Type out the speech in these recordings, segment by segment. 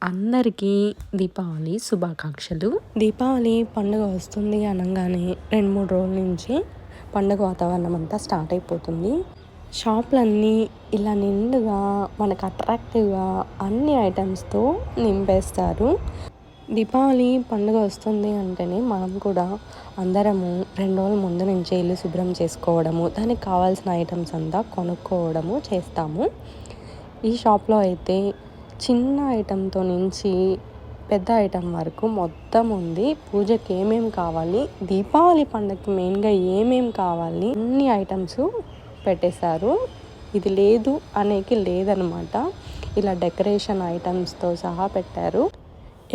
అందరికీ దీపావళి శుభాకాంక్షలు. దీపావళి పండుగ వస్తుంది అనగానే 2-3 రోజుల నుంచి పండుగ వాతావరణం అంతా స్టార్ట్ అయిపోతుంది. షాపులన్నీ ఇలా నిండుగా మనకు అట్రాక్టివ్గా అన్ని ఐటమ్స్తో నింపేస్తారు. దీపావళి పండుగ వస్తుంది అంటేనే మనం కూడా అందరము 2 రోజుల ముందు నుంచే ఇల్లు శుభ్రం చేసుకోవడము, దానికి కావాల్సిన ఐటమ్స్ అంతా కొనుక్కోవడము చేస్తాము. ఈ షాప్లో అయితే చిన్న ఐటెంతో నుంచి పెద్ద ఐటెం వరకు మొత్తం ఉంది. పూజకి ఏమేమి కావాలి, దీపావళి పండుగకి మెయిన్గా ఏమేమి కావాలి అన్ని ఐటమ్స్ పెట్టేశారు. ఇది లేదు అనేకి లేదనమాట. ఇలా డెకరేషన్ ఐటమ్స్తో సహా పెట్టారు.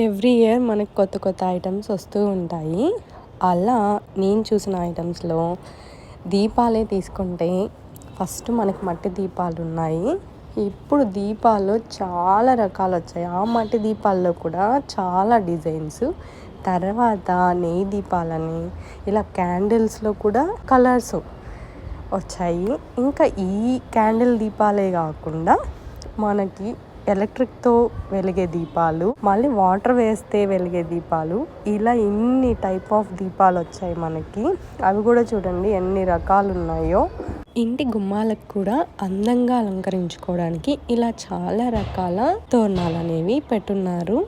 ఎవ్రీ ఇయర్ మనకు కొత్త కొత్త ఐటమ్స్ వస్తూ ఉంటాయి. అలా నేను చూసిన ఐటమ్స్లో దీపాలే తీసుకుంటే ఫస్ట్ మనకి మట్టి దీపాలు ఉన్నాయి. ఇప్పుడు దీపాలు చాలా రకాలు వచ్చాయి. ఆ మట్టి దీపాల్లో కూడా చాలా డిజైన్స్. తర్వాత నెయ్యి దీపాలని ఇలా క్యాండిల్స్లో కూడా కలర్స్ వచ్చాయి. ఇంకా ఈ క్యాండిల్ దీపాలే కాకుండా మనకి ఎలక్ట్రిక్తో వెలిగే దీపాలు, మళ్ళీ వాటర్ వేస్తే వెలిగే దీపాలు, ఇలా ఇన్ని టైప్ ఆఫ్ దీపాలు వచ్చాయి మనకి. అవి కూడా చూడండి ఎన్ని రకాలు ఉన్నాయో. ఇంటి గుమ్మాలకు కూడా అందంగా అలంకరించుకోవడానికి ఇలా చాలా రకాల తోరణాలు అనేవి పెట్టున్నారు.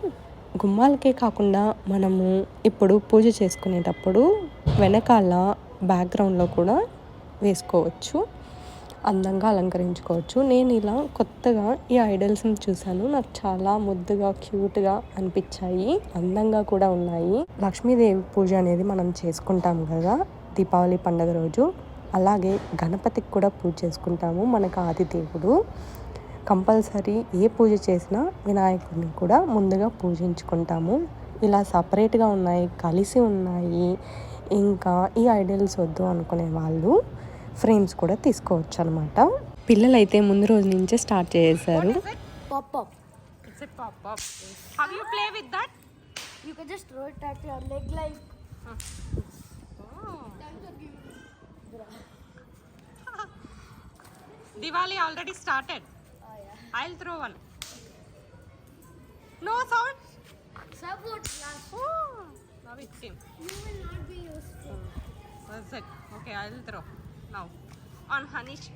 గుమ్మాలకే కాకుండా మనము ఇప్పుడు పూజ చేసుకునేటప్పుడు వెనకాల బ్యాక్గ్రౌండ్లో కూడా వేసుకోవచ్చు, అందంగా అలంకరించుకోవచ్చు. నేను ఇలా కొత్తగా ఈ ఐడల్స్ని చూశాను. నాకు చాలా ముద్దుగా క్యూట్గా అనిపించాయి, అందంగా కూడా ఉన్నాయి. లక్ష్మీదేవి పూజ అనేది మనం చేసుకుంటాం కదా దీపావళి పండుగ రోజు. అలాగే గణపతికి కూడా పూజ చేసుకుంటాము. మనకు ఆది దేవుడు. కంపల్సరీ ఏ పూజ చేసినా వినాయకుడిని కూడా ముందుగా పూజించుకుంటాము. ఇలా సపరేట్గా ఉన్నాయి, కలిసి ఉన్నాయి. ఇంకా ఈ ఐడల్స్ వద్దు అనుకునే వాళ్ళు ఫ్రేమ్స్ కూడా తీసుకోవచ్చు అనమాట. పిల్లలైతే ముందు రోజు నుంచే స్టార్ట్ చేశారు. Diwali already started. Oh yeah. I'll throw one. No sound. Support. Oh, now it's him. You will not be useful. That's it. Okay, I'll throw. Now on Hanish.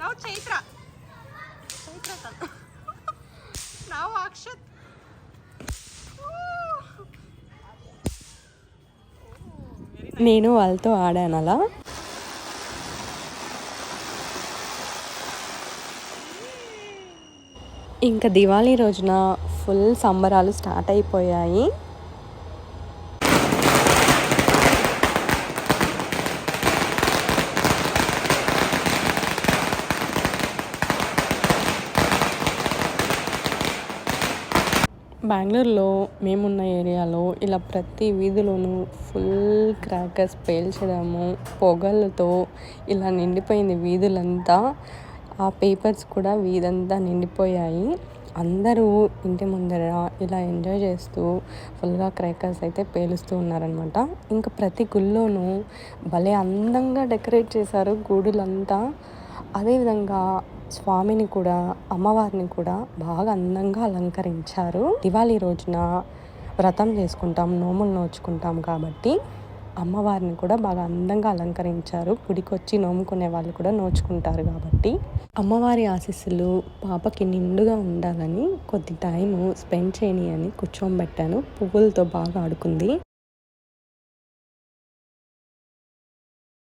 Now Chaitra. Chaitra. Now Akshat. నేను వాళ్ళతో ఆడాను అలా. ఇంకా దివాళీ రోజున full సంబరాలు start అయిపోయాయి. బెంగళూరులో మేమున్న ఏరియాలో ఇలా ప్రతి వీధిలోనూ ఫుల్ క్రాకర్స్ పేల్చడము, పొగలతో ఇలా నిండిపోయింది వీధులంతా. ఆ పేపర్స్ కూడా వీధంతా నిండిపోయాయి. అందరూ ఇంటి ముందర ఇలా ఎంజాయ్ చేస్తూ ఫుల్గా క్రాకర్స్ అయితే పేలుస్తూ ఉన్నారనమాట. ఇంకా ప్రతి గుళ్ళోనూ భలే అందంగా డెకరేట్ చేశారు గుడులంతా. అదేవిధంగా స్వామిని కూడా, అమ్మవారిని కూడా బాగా అందంగా అలంకరించారు. దివాళీ రోజున వ్రతం చేసుకుంటాం, నోములు నోచుకుంటాం కాబట్టి అమ్మవారిని కూడా బాగా అందంగా అలంకరించారు. గుడికి వచ్చి నోముకునే వాళ్ళు కూడా నోచుకుంటారు కాబట్టి. అమ్మవారి ఆశీస్సులు పాపకి నిండుగా ఉండాలని కొద్ది టైము స్పెండ్ చేయని అని కూర్చోబెట్టాను. పువ్వులతో బాగా ఆడుకుంది.